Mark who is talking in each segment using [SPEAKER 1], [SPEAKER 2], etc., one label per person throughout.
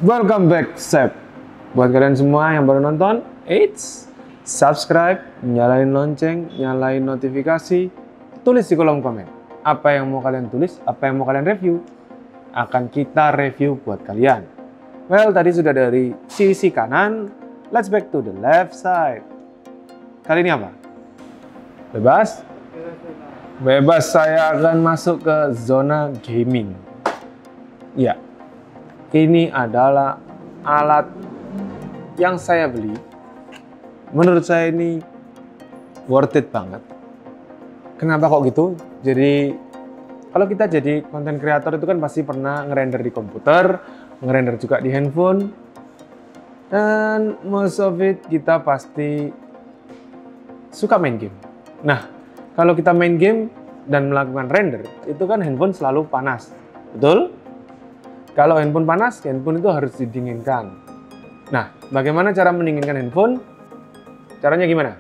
[SPEAKER 1] Welcome back, Sep. Buat kalian semua yang baru nonton, subscribe, nyalain lonceng, nyalain notifikasi, tulis di kolom komen. Apa yang mau kalian tulis, apa yang mau kalian review, akan kita review buat kalian. Well, tadi sudah dari sisi kanan, let's back to the left side. Kali ini apa? Bebas? Bebas, saya akan masuk ke zona gaming. Ya, ini adalah alat yang saya beli. Menurut saya ini worth it banget. Kenapa kok gitu? Jadi, kalau kita jadi konten kreator itu kan pasti pernah ngerender di komputer, ngerender juga di handphone, dan most of it kita pasti suka main game. Nah, kalau kita main game dan melakukan render, itu kan handphone selalu panas, betul? Kalau handphone panas, handphone itu harus didinginkan. Nah, bagaimana cara mendinginkan handphone? Caranya gimana?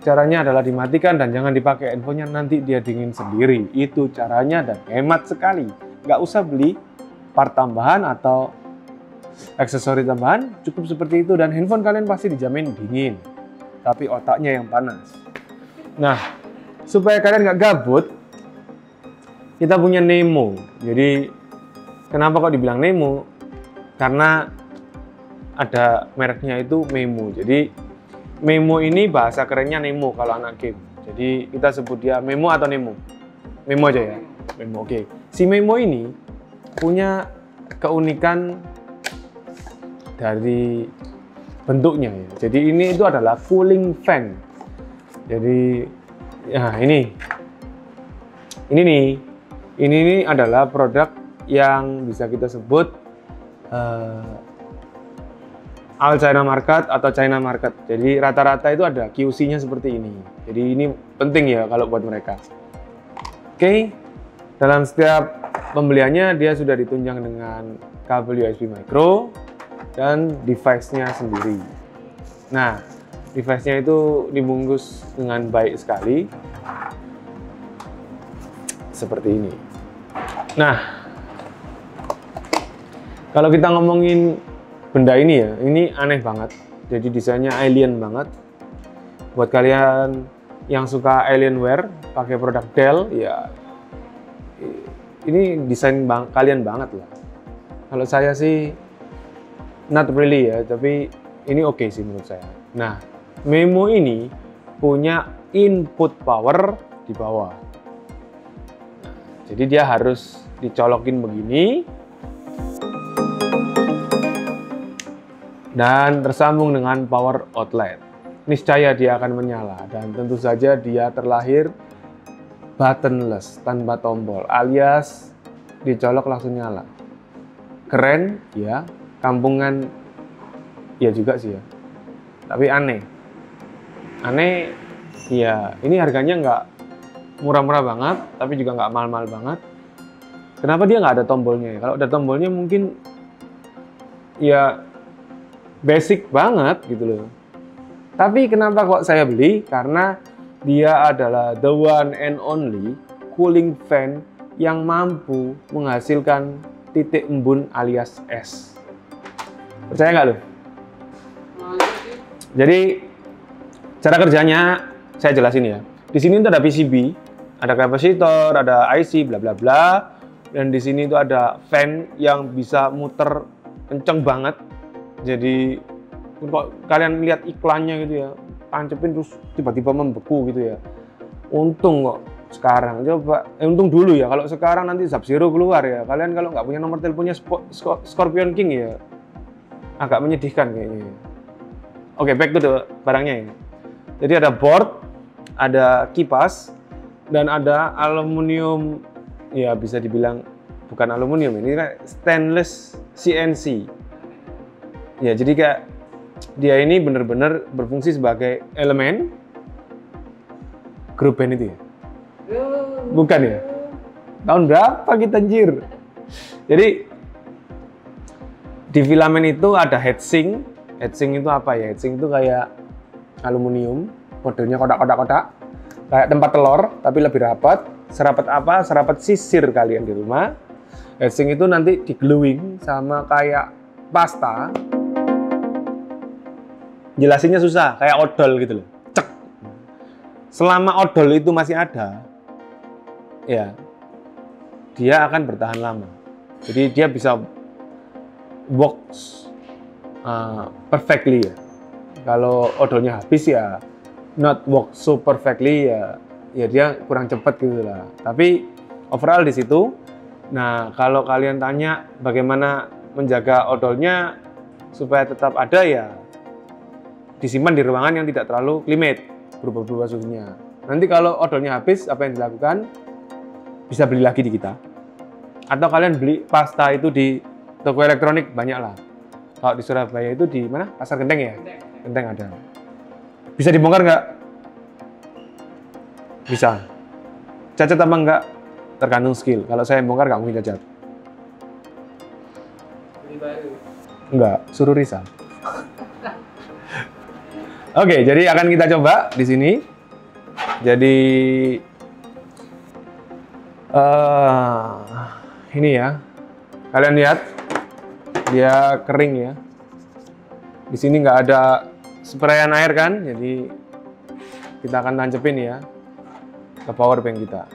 [SPEAKER 1] Caranya adalah dimatikan dan jangan dipakai handphonenya, nanti dia dingin sendiri. Itu caranya dan hemat sekali. Nggak usah beli part tambahan atau aksesori tambahan, cukup seperti itu dan handphone kalian pasti dijamin dingin. Tapi otaknya yang panas. Nah, supaya kalian nggak gabut, kita punya Nemo. Jadi, kenapa kok dibilang Nemo? Karena ada mereknya itu Memo. Jadi, Memo ini bahasa kerennya Nemo kalau anak game. Jadi, kita sebut dia Memo atau Nemo? Memo aja ya? Memo, oke. Si Memo ini punya keunikan dari bentuknya ya. Jadi, ini itu adalah cooling fan. Jadi, ya ini nih. Ini adalah produk yang bisa kita sebut all China market atau China market. Jadi rata-rata itu ada QC-nya seperti ini. Jadi ini penting ya kalau buat mereka. Oke, dalam setiap pembeliannya dia sudah ditunjang dengan kabel USB micro dan device-nya sendiri. Nah, device-nya itu dibungkus dengan baik sekali. Seperti ini. Nah, kalau kita ngomongin benda ini ya, ini aneh banget. Jadi desainnya alien banget. Buat kalian yang suka Alienware, pakai produk Dell, ya ini desain kalian banget lah. Kalau saya sih not really ya, tapi ini oke sih menurut saya. Nah, Memo ini punya input power di bawah. Jadi dia harus dicolokin begini dan tersambung dengan power outlet. Niscaya dia akan menyala dan tentu saja dia terlahir buttonless, tanpa tombol, alias dicolok langsung nyala. Keren ya, kampungan ya juga sih ya. Tapi aneh. Aneh ya, ini harganya nggak murah-murah banget, tapi juga nggak mahal-mahal banget. Kenapa dia nggak ada tombolnya ya? Kalau ada tombolnya mungkin ya basic banget gitu loh. Tapi kenapa kok saya beli? Karena dia adalah the one and only cooling fan yang mampu menghasilkan titik embun alias es. Percaya nggak loh? Jadi cara kerjanya saya jelasin ya. Di sini tuh ada PCB, ada kapasitor, ada IC, bla bla bla, dan di sini itu ada fan yang bisa muter kenceng banget. Jadi kalau kalian lihat iklannya gitu ya, tancepin terus tiba-tiba membeku gitu ya. Untung kok sekarang, coba untung dulu ya. Kalau sekarang nanti Sub-Zero keluar ya, kalian kalau nggak punya nomor teleponnya Scorpion King ya, agak menyedihkan kayaknya. Oke, back to the barangnya ya. Jadi ada board, ada kipas, dan ada aluminium, ya bisa dibilang bukan aluminium, ini stainless CNC. Ya, jadi kayak dia ini benar-benar berfungsi sebagai elemen grup band itu ya? Bukan ya? Tahun berapa kita anjir? Jadi di filamen itu ada heatsink. Heatsink itu apa ya? Heatsink itu kayak aluminium, modelnya kotak-kotak-kotak, kayak tempat telur tapi lebih rapat. Serapat apa? Serapat sisir kalian di rumah. Heatsink itu nanti di gluing sama kayak pasta. Jelasinnya susah, kayak odol gitu loh. Cek. Selama odol itu masih ada, ya dia akan bertahan lama. Jadi dia bisa works perfectly ya. Kalau odolnya habis ya not work so perfectly ya dia kurang cepat gitu lah. Tapi overall di situ. Nah, kalau kalian tanya bagaimana menjaga odolnya supaya tetap ada ya disimpan di ruangan yang tidak terlalu climate, berubah-ubah suhunya. Nanti kalau odolnya habis, apa yang dilakukan? Bisa beli lagi di kita. Atau kalian beli pasta itu di toko elektronik, banyak lah. Kalau di Surabaya itu di mana? Pasar Genteng ya? Genteng ada. Bisa dibongkar nggak? Bisa. Cacat apa enggak? Tergantung skill. Kalau saya bongkar nggak mungkin cacat. Enggak, suruh Risa. Oke, jadi akan kita coba di sini. Jadi ini ya, kalian lihat dia kering ya. Di sini nggak ada sprayan air kan, jadi kita akan tancepin ya ke power bank kita.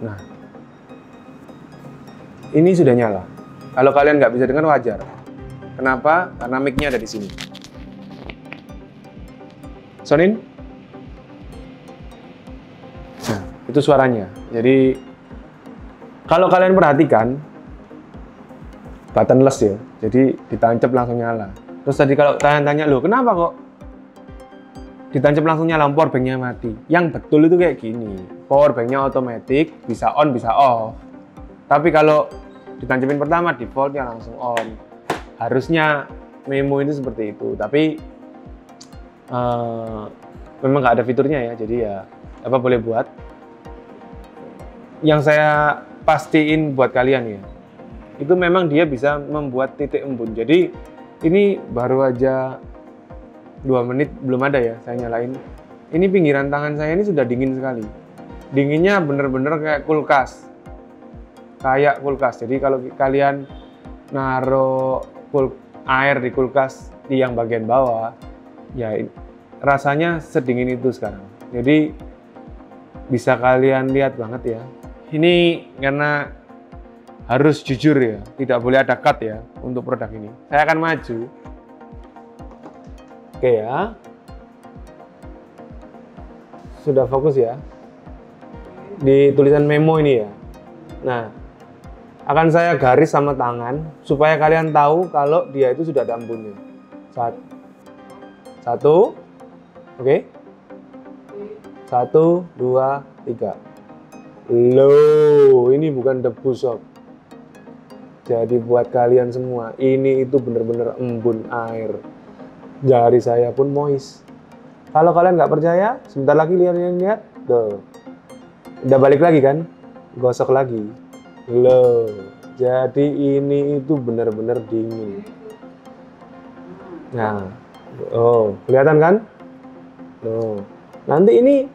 [SPEAKER 1] Nah, ini sudah nyala. Kalau kalian nggak bisa dengar wajar. Kenapa? Karena mic-nya ada di sini. Sonin? Nah, itu suaranya. Jadi, kalau kalian perhatikan, buttonless ya. Jadi, ditancap langsung nyala. Terus tadi kalau kalian tanya, loh kenapa kok ditancap langsung nyala, power bank-nya mati? Yang betul itu kayak gini. Power bank-nya otomatis, bisa on, bisa off. Tapi kalau ditancapin pertama, defaultnya langsung on. Harusnya Memo itu seperti itu, tapi memang nggak ada fiturnya ya, jadi ya apa boleh buat. Yang saya pastiin buat kalian ya, itu memang dia bisa membuat titik embun. Jadi ini baru aja 2 menit belum ada ya saya nyalain. Ini pinggiran tangan saya ini sudah dingin sekali. Dinginnya bener-bener kayak kulkas. Jadi kalau kalian naruh air di kulkas di yang bagian bawah, ya rasanya sedingin itu sekarang. Jadi bisa kalian lihat banget ya. Ini karena harus jujur ya, tidak boleh ada cut ya untuk produk ini. Saya akan maju. Oke ya. Sudah fokus ya. Di tulisan Memo ini ya. Nah, akan saya garis sama tangan supaya kalian tahu kalau dia itu sudah ada embunnya. Satu, oke? 1, 2, 3. Loh, ini bukan debu sob. Jadi buat kalian semua, ini itu bener-bener embun air. Jari saya pun moist. Kalau kalian nggak percaya, sebentar lagi lihat. Tuh, udah balik lagi kan? Gosok lagi. Loh, jadi ini itu benar-benar dingin. Nah, oh, kelihatan kan? Loh, nanti ini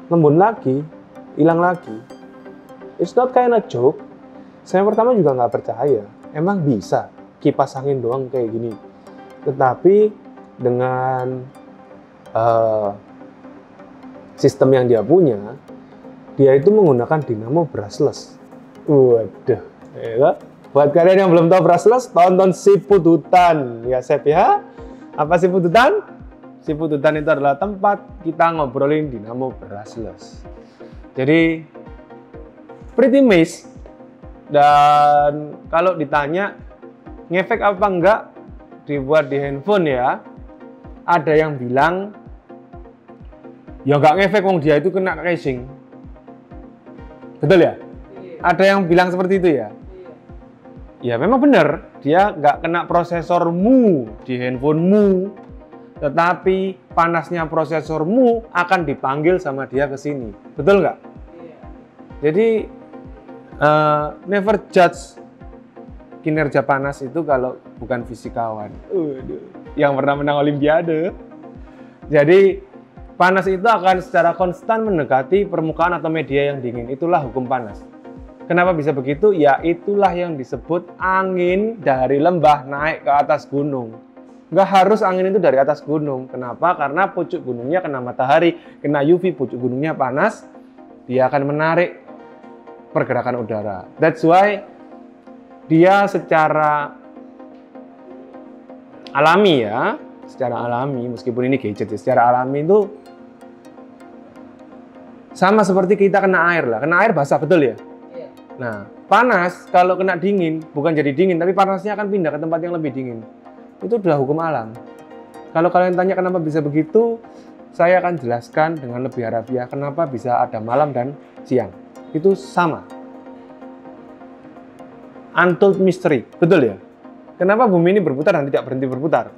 [SPEAKER 1] lembun lagi, hilang lagi. It's not kind of joke. Saya pertama juga nggak percaya, emang bisa kipas angin doang kayak gini. Tetapi dengan sistem yang dia punya, dia itu menggunakan dinamo brushless. Waduh, ya. Buat kalian yang belum tahu brushless, tonton Siput Hutan ya Sep ya. Apa Siput Hutan? Siput Hutan itu adalah tempat kita ngobrolin dinamo brushless. Jadi pretty amazed. Dan kalau ditanya ngefek apa enggak dibuat di handphone ya, ada yang bilang ya nggak ngefek wong dia itu kena casing. Betul ya? Ada yang bilang seperti itu ya? Ya memang benar, dia nggak kena prosesormu di handphonemu, tetapi panasnya prosesormu akan dipanggil sama dia ke sini. Betul nggak? Jadi never judge kinerja panas itu kalau bukan fisikawan. Yang pernah menang Olimpiade. Jadi panas itu akan secara konstan mendekati permukaan atau media yang dingin. Itulah hukum panas. Kenapa bisa begitu? Ya itulah yang disebut angin dari lembah naik ke atas gunung. Nggak harus angin itu dari atas gunung. Kenapa? Karena pucuk gunungnya kena matahari, kena UV, pucuk gunungnya panas, dia akan menarik pergerakan udara. That's why dia secara alami ya, secara alami, meskipun ini gadget ya, secara alami itu sama seperti kita kena air lah. Kena air basah, betul ya?
[SPEAKER 2] Iya.
[SPEAKER 1] Nah, panas kalau kena dingin, bukan jadi dingin, tapi panasnya akan pindah ke tempat yang lebih dingin. Itu udah hukum alam. Kalau kalian tanya kenapa bisa begitu, saya akan jelaskan dengan lebih harafiah kenapa bisa ada malam dan siang. Itu sama. Untold mystery, betul ya? Kenapa bumi ini berputar dan tidak berhenti berputar?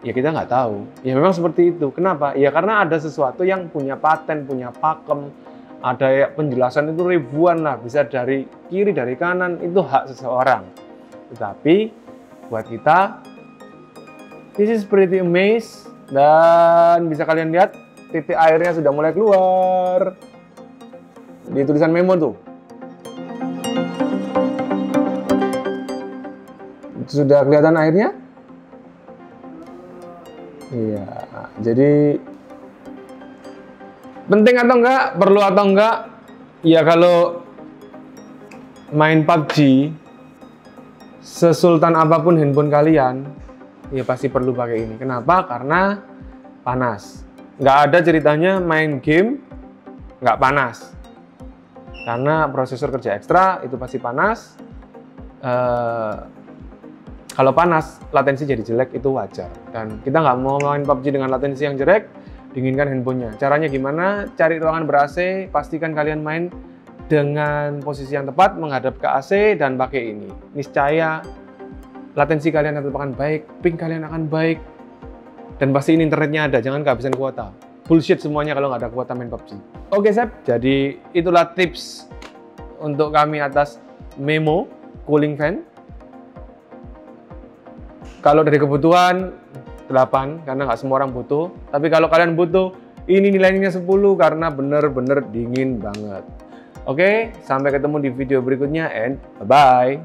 [SPEAKER 1] Ya kita nggak tahu. Ya memang seperti itu. Kenapa? Ya karena ada sesuatu yang punya paten, punya pakem, ada ya, penjelasan itu ribuan lah, bisa dari kiri, dari kanan, itu hak seseorang. Tetapi buat kita, this is pretty amazing, dan bisa kalian lihat titik airnya sudah mulai keluar di tulisan memo tuh. Sudah kelihatan airnya? Iya, jadi penting atau enggak, perlu atau enggak, ya kalau main PUBG, sesultan apapun handphone kalian, ya pasti perlu pakai ini. Kenapa? Karena panas. Nggak ada ceritanya main game nggak panas. Karena prosesor kerja ekstra, itu pasti panas. Kalau panas, latensi jadi jelek, itu wajar. Dan kita nggak mau main PUBG dengan latensi yang jelek, dinginkan handphonenya. Caranya gimana? Cari ruangan ber-AC, pastikan kalian main dengan posisi yang tepat, menghadap ke AC, dan pakai ini. Niscaya, latensi kalian akan baik, ping kalian akan baik, dan pasti ini internetnya ada, jangan kehabisan kuota. Bullshit semuanya kalau nggak ada kuota main PUBG. Oke, Sep, jadi itulah tips untuk kami atas Memo cooling fan. Kalau dari kebutuhan 8, karena nggak semua orang butuh. Tapi kalau kalian butuh, ini nilainya 10 karena bener-bener dingin banget. Oke, sampai ketemu di video berikutnya and bye-bye.